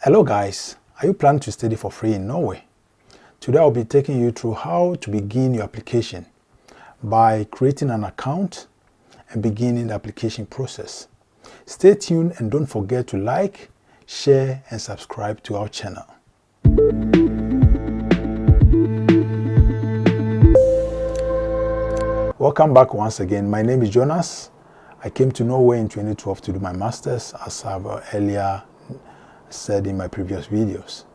Hello guys, are you planning to study for free in Norway? Today I'll be taking you through how to begin your application by creating an account and beginning the application process. Stay tuned and don't forget to like, share and subscribe to our channel. Welcome back once again. My name is Jonas. I came to Norway in 2012 to do my master's, as I've earlier said in my previous videos.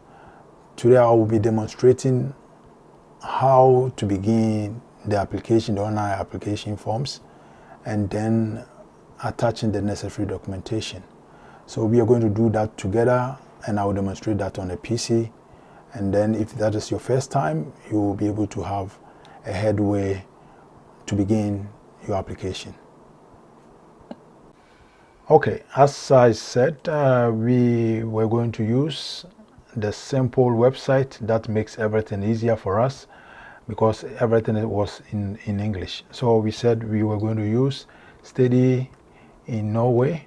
Today I will be demonstrating how to begin the application, the online application forms, and then attaching the necessary documentation. So we are going to do that together, and I will demonstrate that on a PC. And then if that is your first time, you will be able to have a headway to begin your application. Okay, as I said, we were going to use the simple website that makes everything easier for us because everything was in English. So we said we were going to use Study in Norway.no,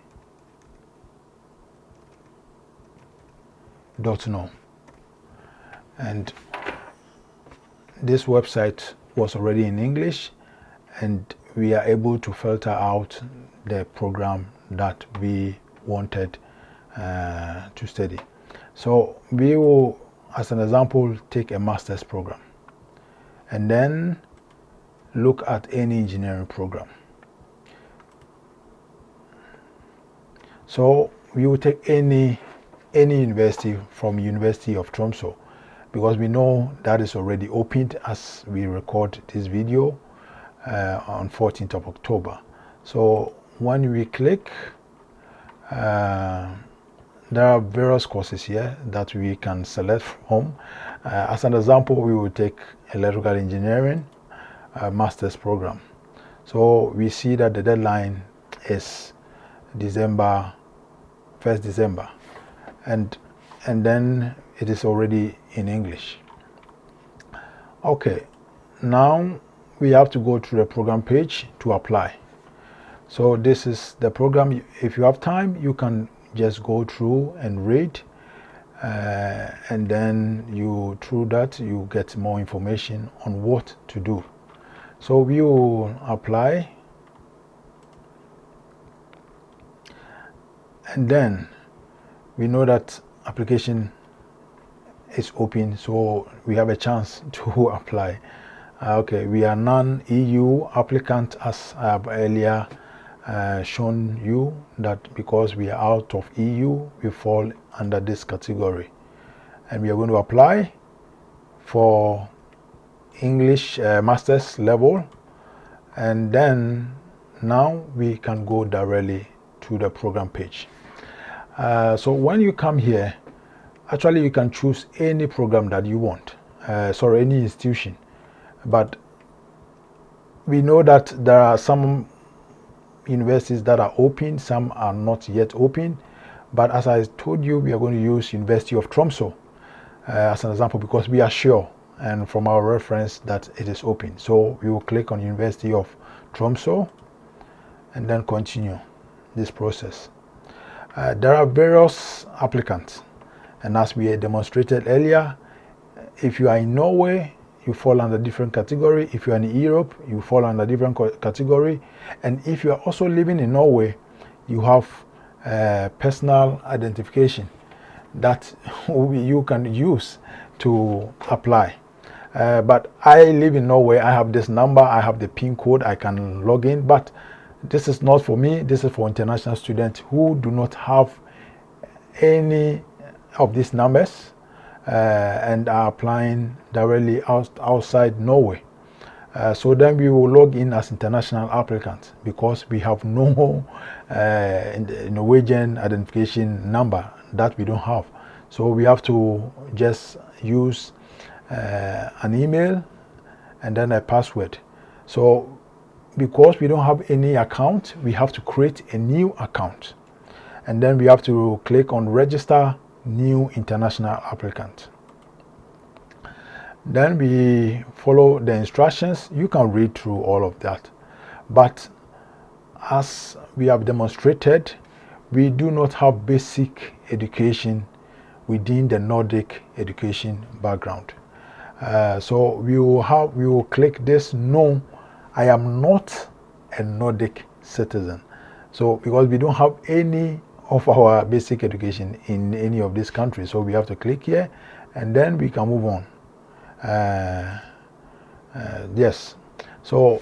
and this website was already in English, and we are able to filter out the program that we wanted to study. So we will, as an example, take a master's program and then look at any engineering program. So we will take any university from University of Tromsø, because we know that is already opened as we record this video on 14th of October. So when we click, there are various courses here that we can select from. As an example, we will take electrical engineering master's program. So we see that the deadline is first December, and then it is already in English. Okay, now we have to go to the program page to apply. So this is the program. If you have time, you can just go through and read, and then through that you get more information on what to do. So we will apply, and then we know that application is open, so we have a chance to apply. Okay, we are non-EU applicant, as I have earlier shown you that because we are out of EU, we fall under this category, and we are going to apply for English master's level, and then now we can go directly to the program page. So when you come here, actually you can choose any program that you want, any institution, but we know that there are some universities that are open, some are not yet open, but as I told you, we are going to use University of Tromsø as an example because we are sure, and from our reference, that it is open. So we will click on University of Tromsø and then continue this process. There are various applicants, and as we demonstrated earlier, if you are in Norway, you fall under different category. If you are in Europe, you fall under different category. And if you are also living in Norway, you have personal identification that you can use to apply. But I live in Norway. I have this number. I have the PIN code. I can log in. But this is not for me. This is for international students who do not have any of these numbers and are applying directly outside Norway. So then we will log in as international applicants because we have no Norwegian identification number that we don't have. So we have to just use an email and then a password. So because we don't have any account, we have to create a new account, and then we have to click on register new international applicant. Then we follow the instructions. You can read through all of that, but as we have demonstrated, we do not have basic education within the Nordic education background. So we will click this no, I am not a Nordic citizen. So because we don't have any of our basic education in any of these countries, so we have to click here and then we can move on. Yes. So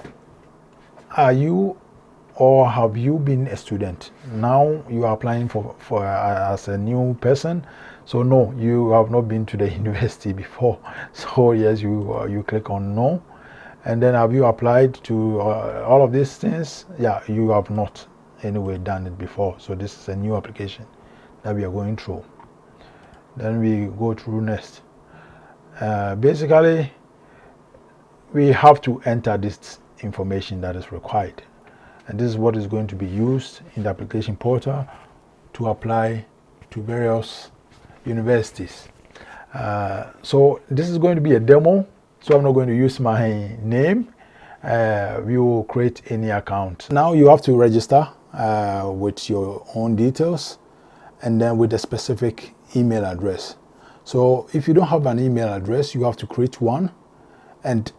are you or have you been a student? Now you are applying for as a new person. So no, you have not been to the university before. So yes, you click on no. And then have you applied to all of these things? Yeah, you have not anyway done it before. So this is a new application that we are going through. Then we go through next. Basically, we have to enter this information that is required. And this is what is going to be used in the application portal to apply to various universities. So this is going to be a demo, so I'm not going to use my name. We will create any account. Now you have to register with your own details and then with a specific email address. So if you don't have an email address, you have to create one, and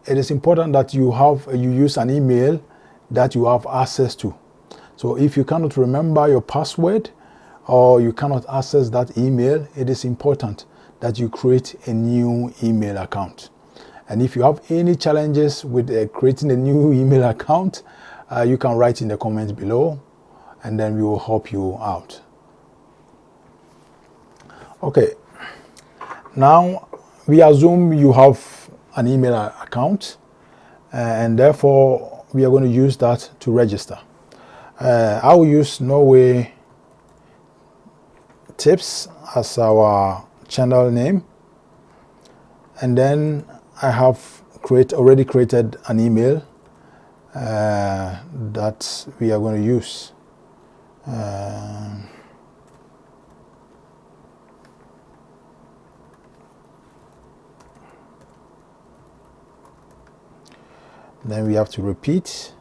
it is important that you use an email that you have access to. So if you cannot remember your password or you cannot access that email, it is important that you create a new email account. And if you have any challenges with creating a new email account, you can write in the comments below and then we will help you out. Okay, now we assume you have an email account and therefore we are going to use that to register. I will use Norway Tips as our channel name, and then I have already created an email that we are going to use. Then we have to repeat.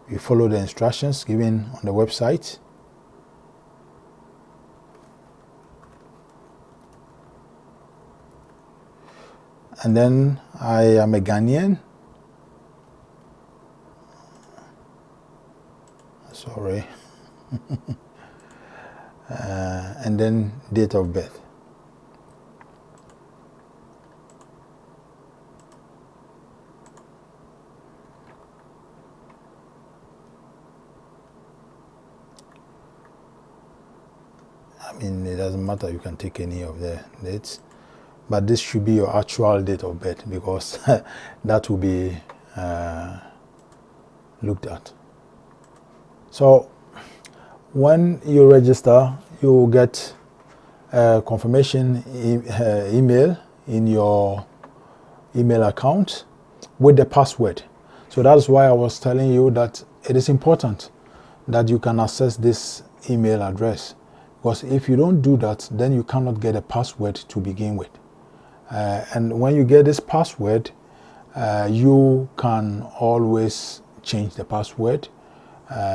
We follow the instructions given on the website. And then I am a Ghanaian. Sorry. And then date of birth. I mean, it doesn't matter, you can take any of the dates, but this should be your actual date of birth because that will be looked at. So when you register, you will get a confirmation email in your email account with the password. So that's why I was telling you that it is important that you can access this email address. Because if you don't do that, then you cannot get a password to begin with. And when you get this password, you can always change the password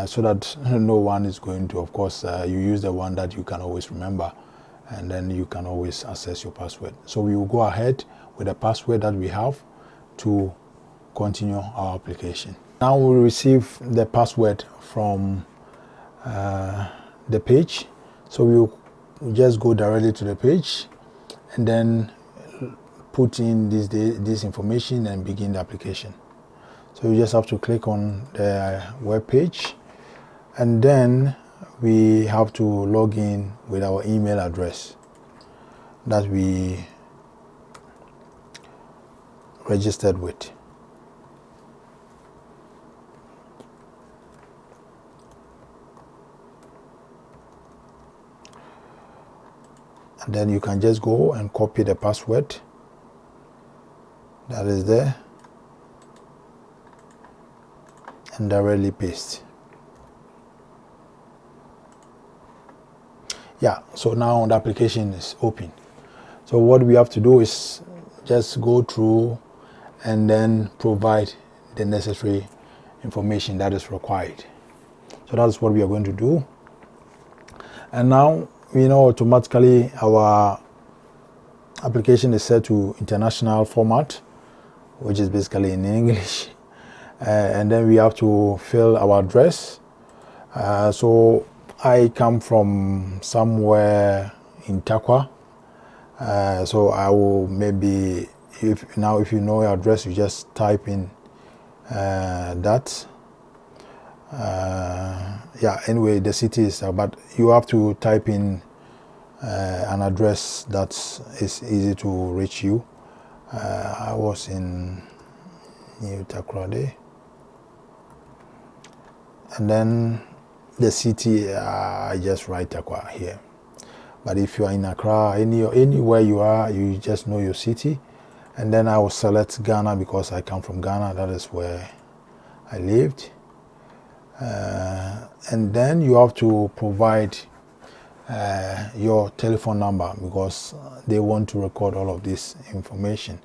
so that no one is going to, of course, you use the one that you can always remember, and then you can always access your password. So we will go ahead with the password that we have to continue our application. Now we receive the password from the page. So we'll just go directly to the page and then put in this information and begin the application. So you just have to click on the web page and then we have to log in with our email address that we registered with. And then you can just go and copy the password that is there and directly paste. Yeah, so now the application is open. So what we have to do is just go through and then provide the necessary information that is required. So that's what we are going to do. And now we know automatically our application is set to international format, which is basically in English. And then we have to fill our address. So I come from somewhere in Takwa. So I will maybe, if you know your address, you just type in that. Yeah, anyway, the city is, but you have to type in an address that is easy to reach you. I was in New Takoradi, and then the city, I just write Takwa here. But if you are in Accra, anywhere you are, you just know your city. And then I will select Ghana because I come from Ghana. That is where I lived. And then you have to provide your telephone number because they want to record all of this information.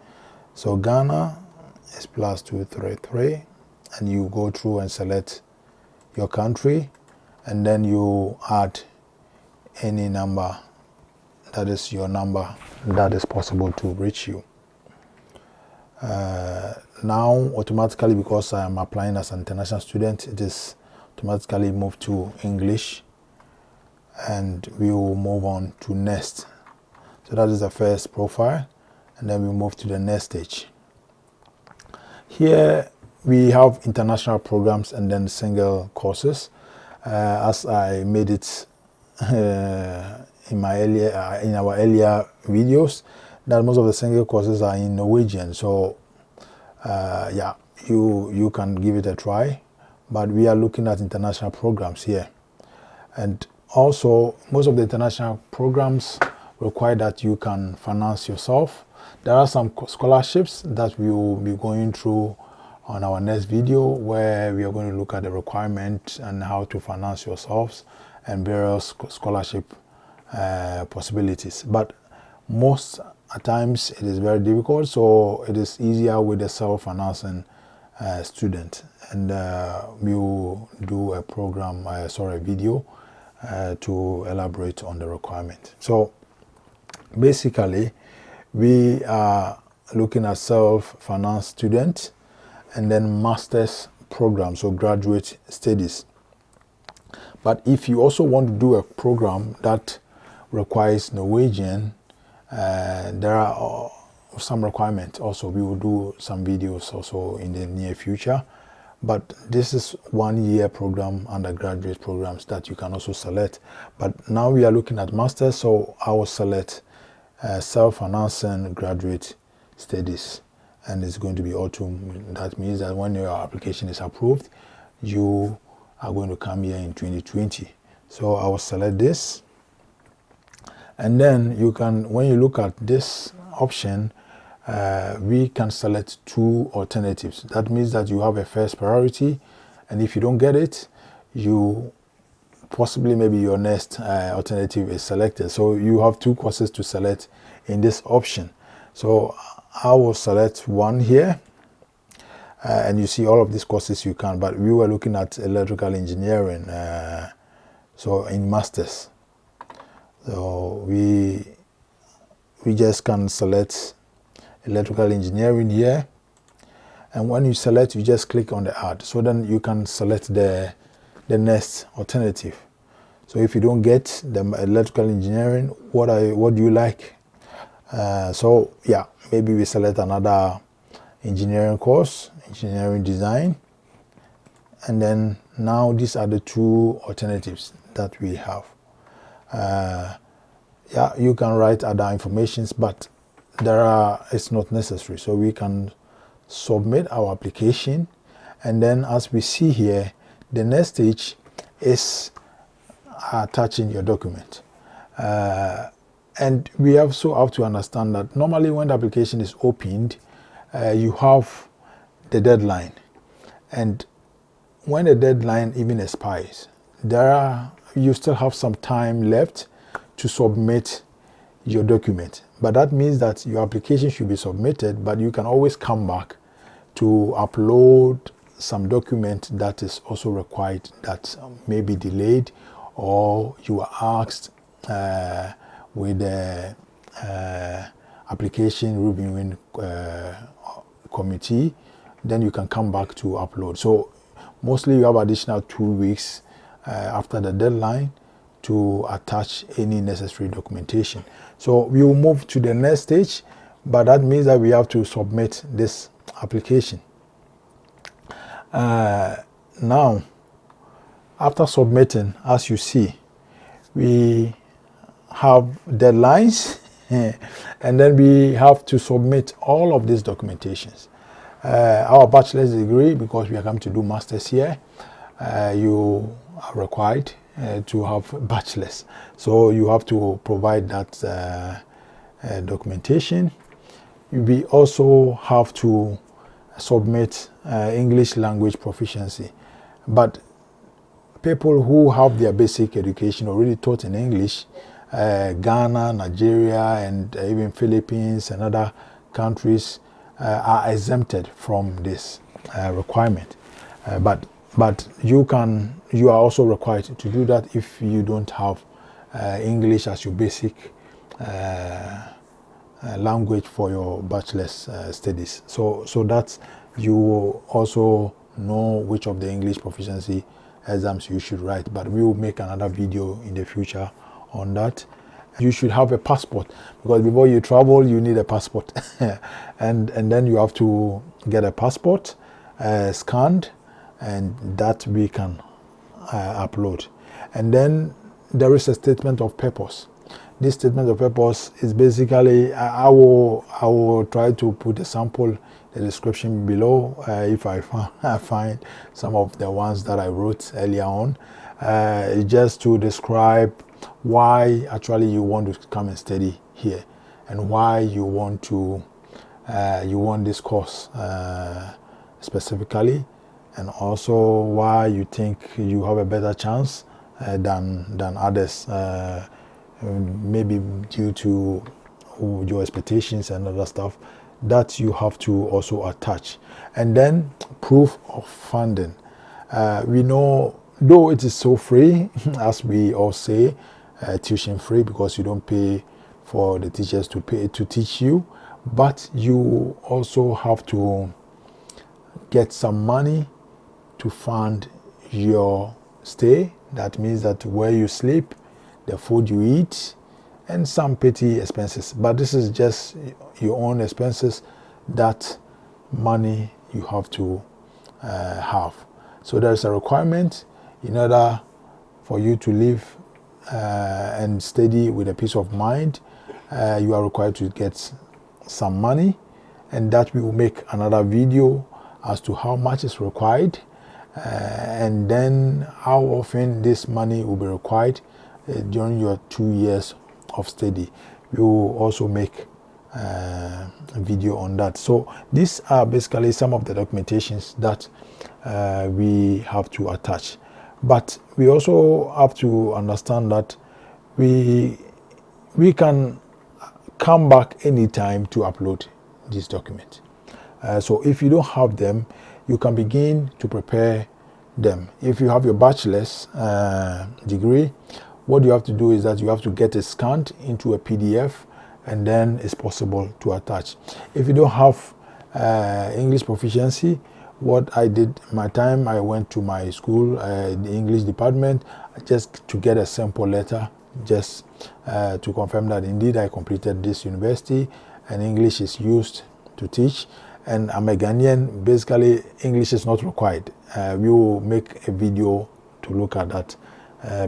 So Ghana is +233, and you go through and select your country, and then you add any number that is your number that is possible to reach you. Now automatically, because I am applying as an international student, it is automatically moved to English, and we will move on to next. So that is the first profile, and then we move to the next stage. Here we have international programs and then single courses. As I made it in our earlier videos, that most of the single courses are in Norwegian. So yeah, you can give it a try, but we are looking at international programs here. And also, most of the international programs require that you can finance yourself. There are some scholarships that we will be going through on our next video, where we are going to look at the requirement and how to finance yourselves and various scholarship possibilities. But most times it is very difficult, so it is easier with the self-financing student. And we will do a program, a video to elaborate on the requirement. So basically, we are looking at self-finance student and then master's program, so graduate studies. But if you also want to do a program that requires Norwegian, there are some requirements also. We will do some videos also in the near future. But this is 1 year program, undergraduate programs that you can also select. But now we are looking at masters, so I will select self-financing graduate studies, and it's going to be autumn. That means that when your application is approved, you are going to come here in 2020. So I will select this, and then you can, when you look at this option, we can select two alternatives. That means that you have a first priority, and if you don't get it, you possibly maybe your next alternative is selected. So you have two courses to select in this option. So I will select one here, and you see all of these courses you can, but we were looking at electrical engineering, so in masters. So we just can select electrical engineering here, and when you select, you just click on the add. So then you can select the next alternative. So if you don't get the electrical engineering, what do you like? So yeah, maybe we select another engineering course, engineering design, and then now these are the two alternatives that we have. Yeah, you can write other informations, but it's not necessary. So we can submit our application, and then as we see here, the next stage is attaching your document. And we also have to understand that normally when the application is opened, you have the deadline, and when the deadline even expires, you still have some time left to submit your document. But that means that your application should be submitted, but you can always come back to upload some document that is also required that may be delayed, or you are asked with the application reviewing committee, then you can come back to upload. So mostly you have additional 2 weeks after the deadline to attach any necessary documentation. So we will move to the next stage, but that means that we have to submit this application. Now, after submitting, as you see, we have deadlines and then we have to submit all of these documentations. Our bachelor's degree, because we are coming to do masters here, you are required to have bachelor's. So you have to provide that documentation. We also have to submit English language proficiency. But people who have their basic education already taught in English, Ghana, Nigeria, and even Philippines and other countries are exempted from this requirement. But you are also required to do that if you don't have English as your basic language for your bachelor's studies. So that you also know which of the English proficiency exams you should write. But we will make another video in the future on that. You should have a passport, because before you travel you need a passport and then you have to get a passport scanned, and that we can upload. And then there is a statement of purpose. This statement of purpose is basically, I will try to put a sample, the description below if I find some of the ones that I wrote earlier on, just to describe why actually you want to come and study here, and why you want this course specifically, and also why you think you have a better chance than others, maybe due to your expectations and other stuff that you have to also attach. And then proof of funding. We know, though it is so free, as we all say, tuition free, because you don't pay for the teachers to teach you, but you also have to get some money to fund your stay. That means that where you sleep, the food you eat, and some petty expenses. But this is just your own expenses, that money you have to have. So there is a requirement in order for you to live and study with a peace of mind. You are required to get some money, and that we will make another video as to how much is required, and then how often this money will be required during your 2 years of study. We will also make a video on that. So these are basically some of the documentations that we have to attach. But we also have to understand that we can come back anytime to upload this document. So if you don't have them, you can begin to prepare them. If you have your bachelor's degree, what you have to do is that you have to get it scanned into a PDF, and then it's possible to attach. If you don't have English proficiency, what I did my time, I went to my school, the English department, just to get a sample letter, just to confirm that indeed I completed this university and English is used to teach. And I'm a Ghanaian, basically English is not required. We will make a video to look at that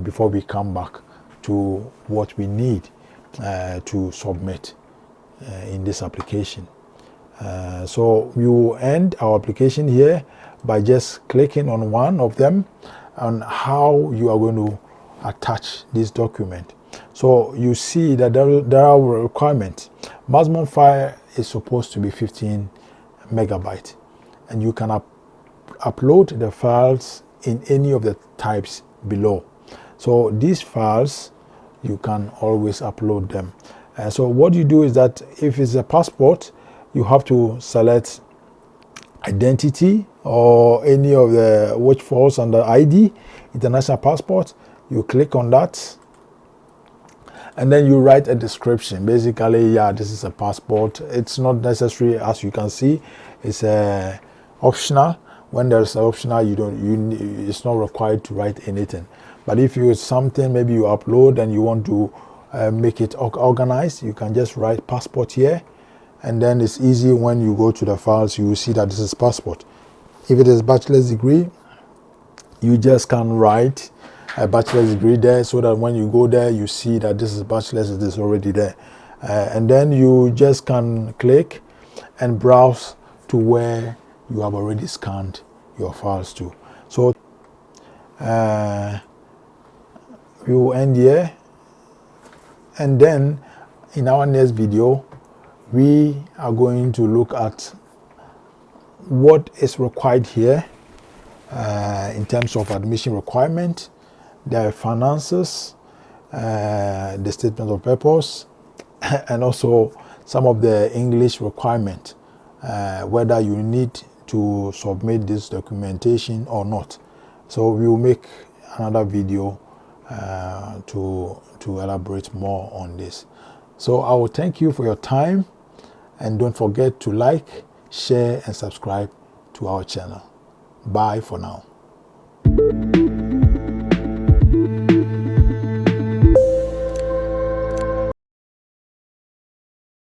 before we come back to what we need to submit in this application. So we will end our application here by just clicking on one of them on how you are going to attach this document. So you see that there are requirements. Maximum file is supposed to be 15 megabytes, and you can upload the files in any of the types below. So these files, you can always upload them. So what you do is that if it's a passport, you have to select identity or any of the which falls under ID, international passport. You click on that, and then you write a description. Basically, yeah, this is a passport. It's not necessary, as you can see. It's optional. When there's an optional, it's not required to write anything. But if you something maybe you upload and you want to make it organized, you can just write passport here, and then it's easy. When you go to the files, you will see that this is passport. If it is bachelor's degree, you just can write a bachelor's degree there, so that when you go there, you see that this is bachelor's, it is already there. And then you just can click and browse to where you have already scanned your files to. So we will end here, and then in our next video we are going to look at what is required here in terms of admission requirement, the finances, the statement of purpose, and also some of the English requirement, whether you need to submit this documentation or not. So we will make another video to elaborate more on this. So I will thank you for your time, and don't forget to like, share, and subscribe to our channel. Bye for now.